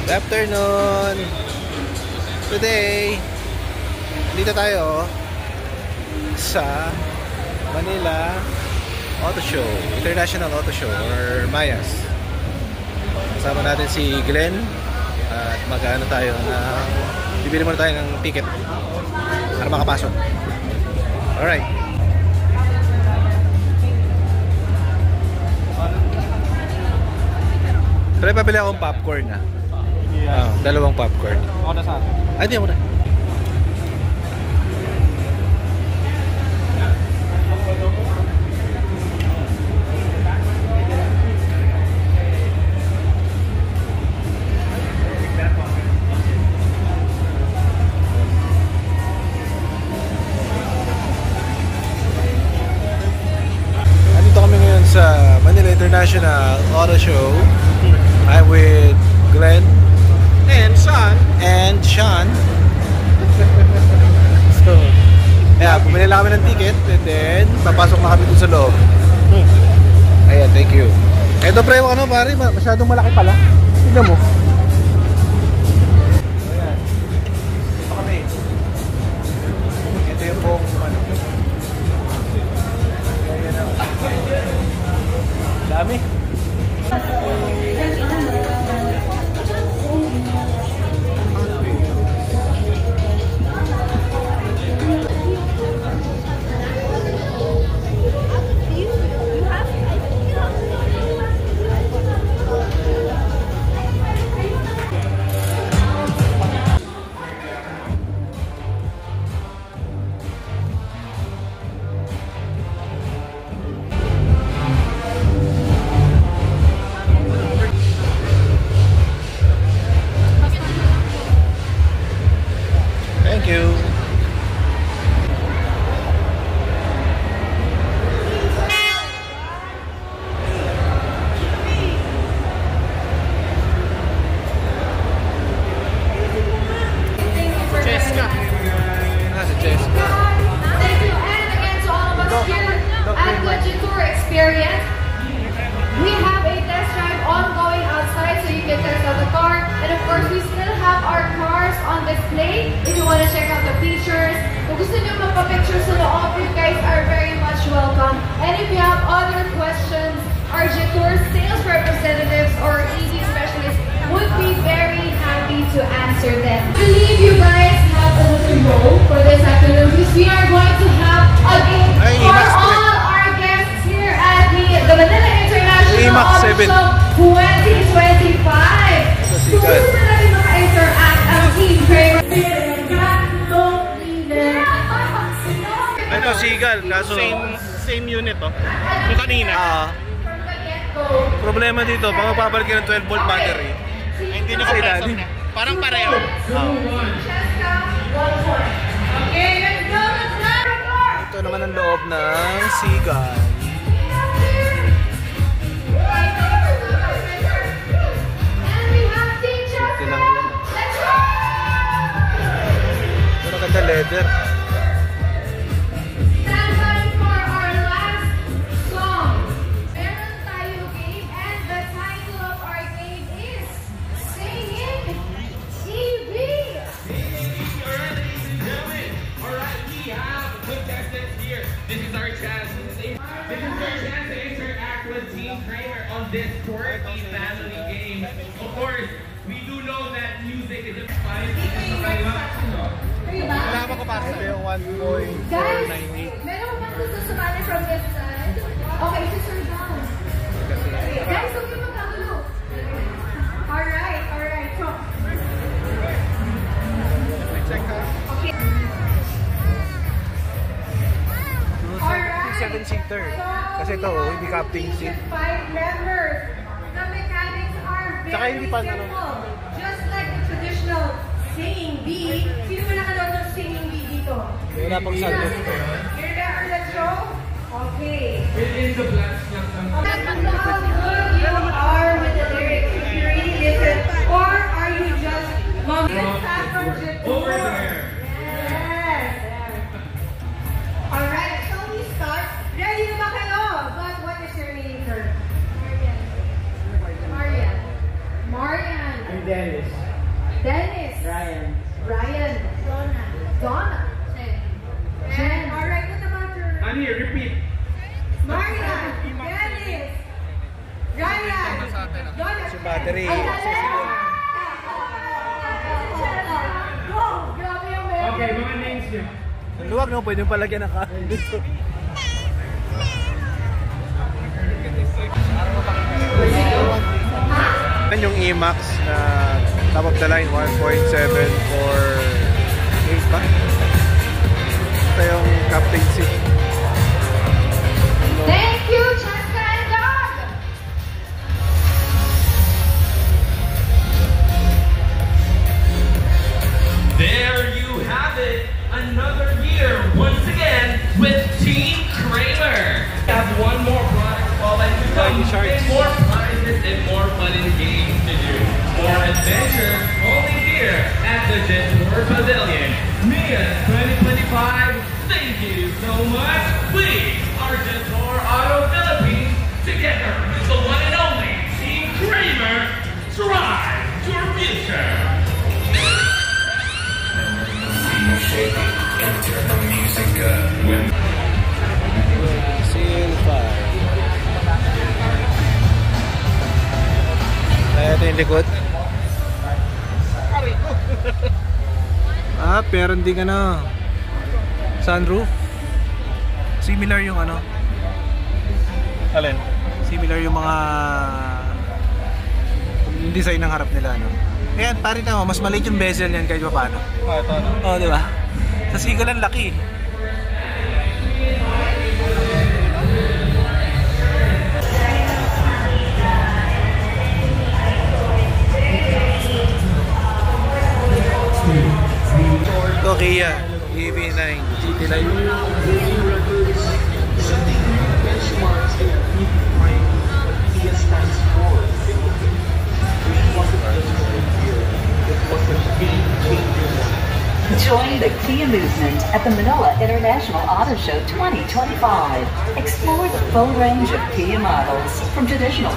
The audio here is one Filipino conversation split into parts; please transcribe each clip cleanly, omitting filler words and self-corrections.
Good afternoon. Today, dito tayo sa Manila Auto Show, International Auto Show or MAIAS. Kasama natin si Glenn at mag-ano tayo na bibili muna tayo ng ticket para makapasok. Alright. Try pabili akong popcorn na. Yeah. Dalawang popcorn. Ako na sa atin. Ay, di mo na. Nandito kami ngayon sa Manila International Auto Show. I'm with Glenn and Sean. So, yeah, bumili lang kami ng ticket and then papasok na kami dun sa loob. Ayan, thank you. Ito pre, ano pare, masyadong malaki pala. Tignan mo. Ayan. Ito kami. Ito yung buong ano. Ayan na. Dami. Thank you. Jessica. Si Jessica. Thank you, and again to all of us here at the Jetour Experience. We have a test drive ongoing outside, so you can test out the car. And of course, we still have our cars on display if you want to check out the features. Kung gusto nyo magpa-picture sa loob, you guys are very much welcome. And if you have other questions, our Jetour sales representatives or EV specialists would be very happy to answer them. I believe you guys have a little role for this afternoon because we are going to have a game for all our guests here at the Manila International Auto Show 2025. Kung gusto natin maka-interact ang Team Kramer. Ito Seagull, kaso Same unit oh. Yung kanina. Problema dito, pag magpapalit ka ng 12 volt battery, Ay, hindi nakapresok na. Parang pareho. Ito naman ang loob ng Seagull. Ito maganda leather. This is our chance to interact with Team Kramer on this quirky family game. Of course, we do know that music is a fun. Wala ko pa ito yung 1.498. Meron bang gusto sumali from this side? Okay, sir down. Guys, huwag yung magkagulo. Alright. So, Check out. okay. Alright. 7-seater. Kasi ito, hindi captain seat. 5 members. The mechanics are very Tsaka hindi pa simple. Just like the traditional singing bee. Sino ba nakanood ng singing bee dito? Wala pang Sino? sagot. You're there, let's show? Okay. Within the blast lang ng How good you are with the lyrics. If you really listen. Or are you just over there. Yes. Alright, shall we start? Ready na ba kayo? What is your name, sir? Marian. Marian. Dennis. Dennis. Ryan. Ryan. Donna. Jen. Alright, what about your... Ani, repeat. Maria. Dennis. Ryan. Donna. Si battery. Go! Grabe yung meron. Okay, mga names niyo. Ang luwag, no? Pwede yung palagyan ng kanin dito. Yan yung E-Max na top of the line 1.7 for 8 ba? Ito yung captain seat. Thank you, Cheska and Doug! There you have it. Another year, once again, with Team Kramer. We have one more product spotlight to come, and more prizes and more fun and games to do. More adventure only here at the Jetour Pavilion. Mia 2025, thank you so much. We are Jetour Auto Philippines, together with the one and only Team Kramer. Drive your future. Seal 5. Kaya ito yung likod. Pero hindi ka na sunroof. Similar yung ano. Alin? Similar yung mga yung design ng harap nila, no? Kaya pare tama, mas maliit yung bezel yan kahit pa paano. Ito, ano? Oo, di ba? Sa Seagull ang laki. Ito Kia EV9 GT Line. Join the Kia movement at the Manila International Auto Show 2025. Explore the full range of Kia models, from traditional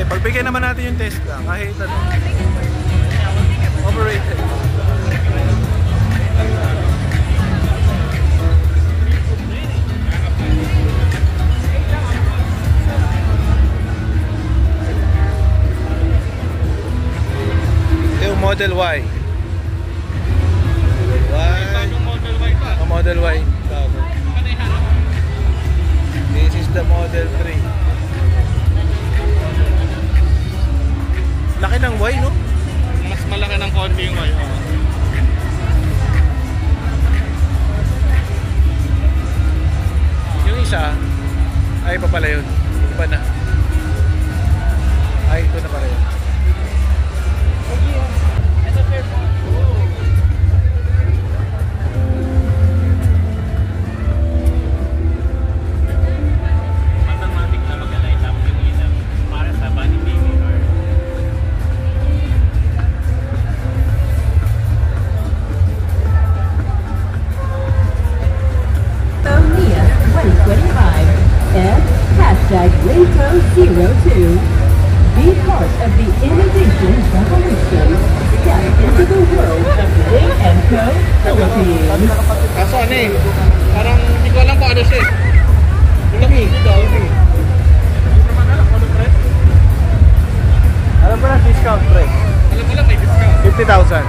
Pagbigyan naman natin yung Tesla kahit ano. Overrated. Ito yung Model Y. Model Y pa. Model Y. This is the Model 3. Laki ng Y, no? Mas malaki ng konti yung Y. Yung isa, ay pa pala yun. Iba na. Ay, ito na pala yun. Automatic na mag-light up yung ilaw para sa bunny baby car. Mia 2025 and #Lato02. Be part of the innovation revolution. Step into the world of Lay & Co. Philippines. Kaso ano eh, parang hindi ko alam kung ano siya eh. EV. Alam mo na discount price. Alam mo lang may discount. 50,000.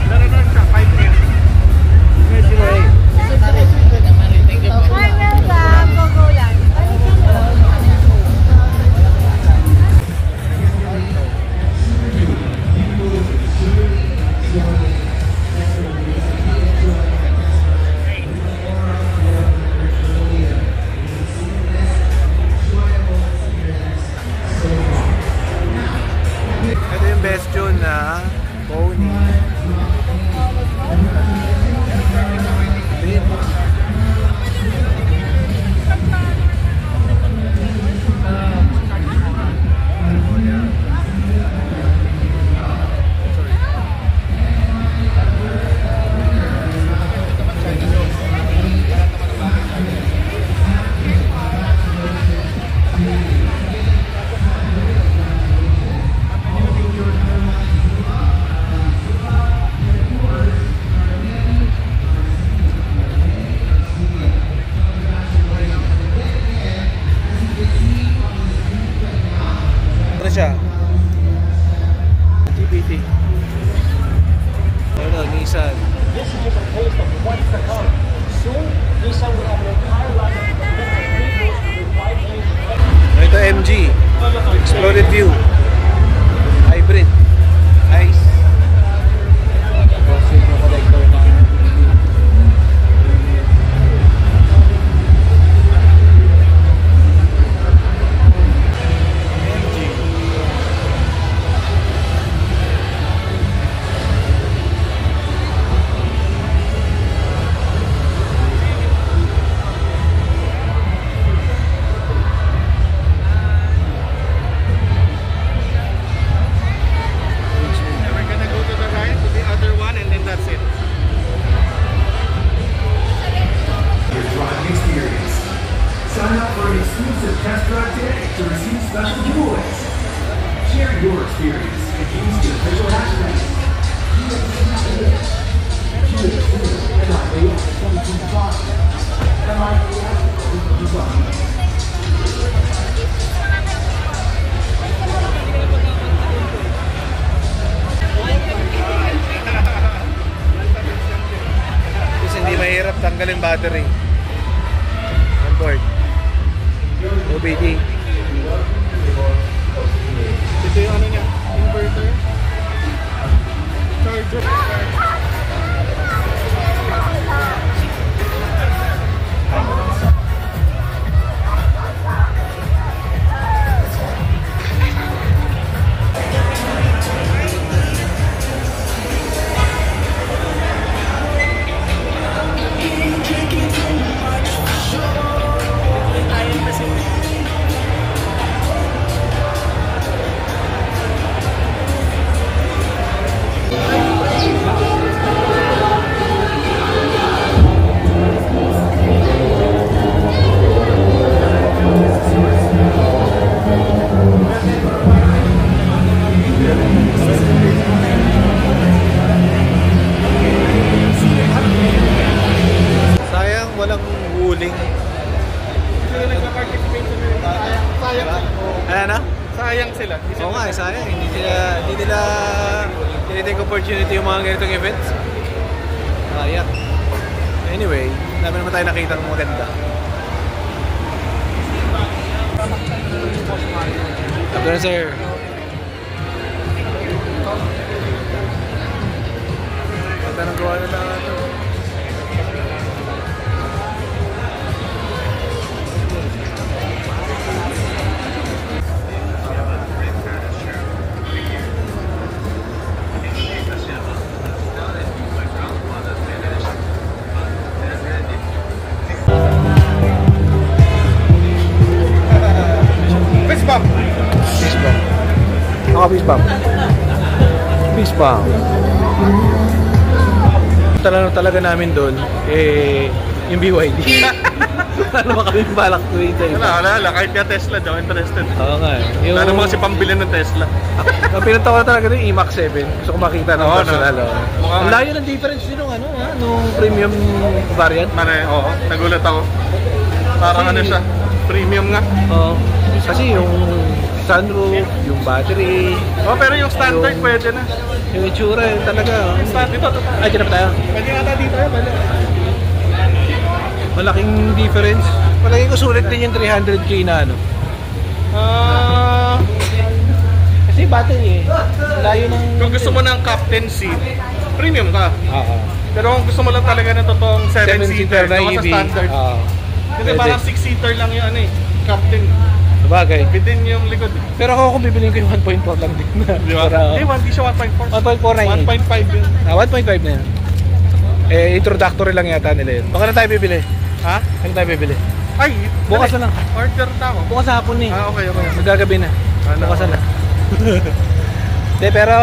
Laro na siya, 5M. Medyo eh. Ito yung best tune na Pony. Ano siya? GBT. Ano, Nissan. Ito MG. Exploded View. Hybrid. Nice. We're gonna go to the right to the other one and then that's it. Your driving experience. Sign up for an exclusive test drive today to receive special giveaways. Share your experience and use the official hashtag. Kasi hindi mahirap tanggalin battery. On board. OBD. Ito yung ano niya, inverter. Charger. Sayang walang huling. Sila nagpa-participate sa mga sayang. Ayan na? Sayang sila. Oo nga, sayang. Hindi nila tinitake opportunity yung mga ganitong events. Sayang. Anyway, dami naman tayo nakita ng maganda. Good na, sir. Ganda ng gawa nila ito. Fist bump! Fist bump. Ako fist bump. Fist bump. Talaga namin doon, yung BYD. Ano ba kami balak ko ito? Wala. Kahit nga Tesla daw, interested. Oo nga eh. Yung... Lalo mga si pambili ng Tesla. Ang pinunta ko na talaga doon, EMAX 7. Gusto ko makita ng Oo, personal. no? Oh. Ang layo ng difference din ng ano ha. nung premium variant? Oo, nagulat ako. Parang ano siya, premium nga. Oo. Kasi yung sunroof, yung battery. Oh, pero yung standard pwede na. Yung itsura talaga. Ito. Ay, dyan na pa tayo. Pwede nga dito pwede. Malaking difference. Palagi ko sulit din yung 300k na ano. Kasi battery layo ng... Kung gusto mo ng captain seat, premium ka. Pero kung gusto mo lang talaga ng totoong 7-seater na EV, standard. Kasi parang 6-seater lang yung captain. Sabagay. Bitin yung likod. Pero ako kung bibiliin ko yung 1.4 lang din. Di ba? Hindi siya 1.4. 1.4 na yun. 1.5 yun. 1.5 na yun. Introductory lang yata nila yun. Baka na tayo bibili. Ha? Kaya tayo bibili. Ay, bukas na lang. Order na ako. Bukas sa hapon eh. Okay. Magagabi na. Bukas na lang. Pero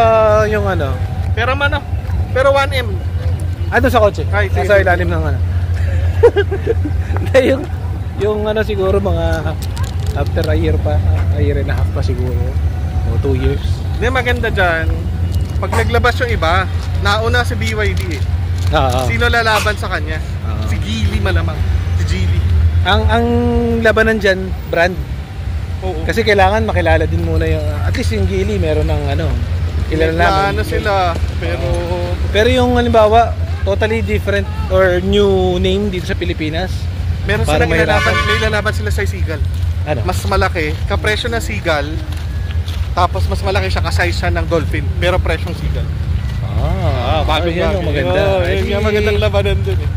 yung ano. Pero 1M. Doon sa kotse. Sa ilalim ng ano. yung ano siguro mga after a year and a half pa siguro. O 2 years. Hindi, maganda dyan. Pag naglabas yung iba, nauna si BYD eh. Sino lalaban sa kanya? Si Geely malamang. Si Geely. Ang labanan dyan, brand. Oo. Kasi kailangan makilala din muna yung, at least yung Geely meron ng ano, kilala naman. Sila, pero yung halimbawa, totally different or new name dito sa Pilipinas. Meron sila may lalaban sila sa Seagull. Ano? Mas malaki, kapresyo na Seagull. Tapos mas malaki siya ka-size siya ng Dolphin, pero presyong Seagull. Bagay yan, maganda. Yung magandang labanan dun eh.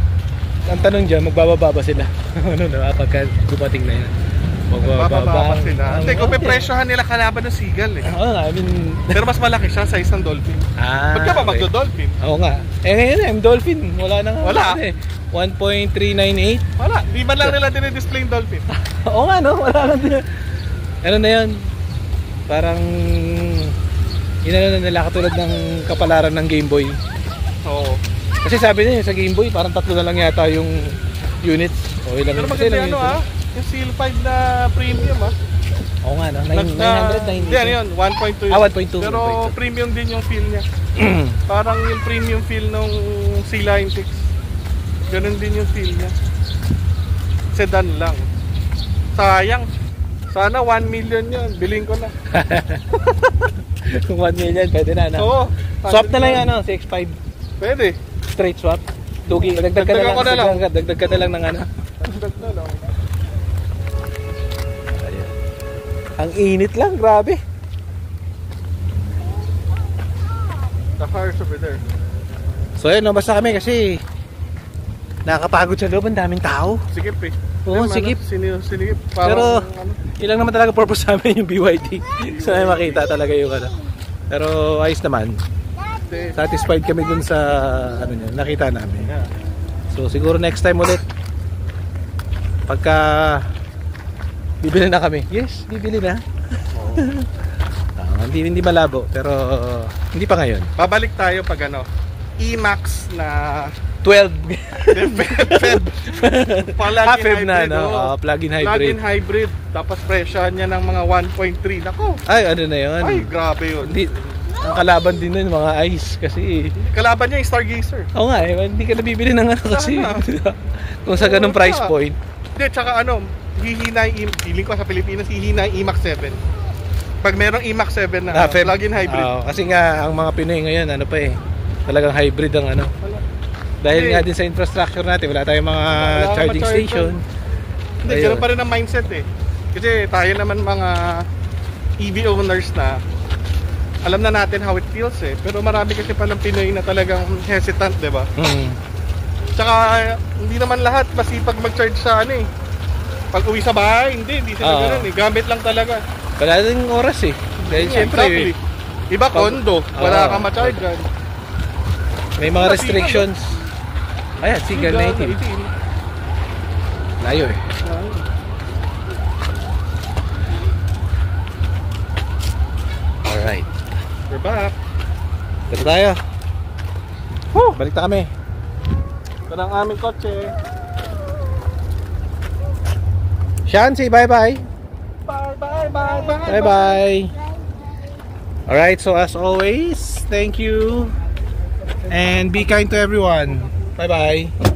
Ang tanong dyan, magbababa ba sila? Ano na, pagka dumating na yan? Magbababa sila. Hindi, kung presyohan nila kalaban ng Seagull eh. I mean... Pero mas malaki siya, size ng Dolphin. Ba't ka ba magdo-Dolphin? Oo nga. Ngayon Dolphin. Wala na nga. Wala. 1.398. Wala. Di ba lang nila dinidisplay yung Dolphin? Oo nga no, wala lang din. Ano na yun? Parang... Inano na nila katulad ng kapalaran ng Game Boy. Oo. Kasi sabi niya sa Game Boy, parang 3 na lang yata yung units. Pero maganda yung Seal 5 na premium Oo nga no, 990. Hindi, ano yun, 1.2. 1.2. Pero premium din yung feel niya. Parang yung premium feel nung C-Line 6. Ganun din yung feel niya. Sedan lang. Sayang. Sana 1 million yun. Biling ko na. 1 million, pwede na. Oo. Swap na lang ano, CX-5. Pwede. Straight swap. Tugi. Dagdag ka na lang. Dagdag ka na lang ng ano. Dagdag na lang. Ang init lang, grabe. The cars over there. So yun, basta kami kasi nakakapagod sa loob, ang daming tao. Sikip eh. Oo, sikip. Sinigip. Pero ilang naman talaga purpose namin yung BYD. Gusto namin makita talaga yung ano. Pero ayos naman. Satisfied kami dun sa ano niya, nakita namin. So siguro next time ulit pagka bibili na kami. Yes, bibili na. Hindi malabo pero hindi pa ngayon. Babalik tayo pag ano, E-Max na 12. Plug-in na no? Plug-in hybrid. Plug-in hybrid. Tapos presyo niya ng mga 1.3. Nako. Ay, ano na 'yon? Ay, grabe 'yun. Ang kalaban din nun mga ice kasi kalaban niya yung Stargazer. Oo nga hindi ka nabibili ng ano kasi kung sa ganung price point. Hindi, tsaka ano, hihina yung feeling ko sa Pilipinas, hihina yung E-Max 7. Pag merong E-Max 7 na plug-in hybrid. Kasi nga ang mga Pinoy ngayon ano pa talagang hybrid ang ano. Dahil nga din sa infrastructure natin, wala tayong mga charging station. Hindi, ganoon pa rin ang mindset Kasi tayo naman mga EV owners na alam na natin how it feels pero marami kasi palang Pinoy na talagang hesitant, di ba? Tsaka hindi naman lahat masipag mag-charge sa ano pag uwi sa bahay, hindi sila ganoon gamit lang talaga. Wala din oras dahil syempre iba kondo, wala kang ma-charge. May mga restrictions. Ayan, Seagull native. Layo Alright. We're back. Dito tayo. Balik na kami. Ito na ang aming kotse. Sean, say bye-bye. Bye-bye. Alright, so as always, thank you. And be kind to everyone. Bye-bye.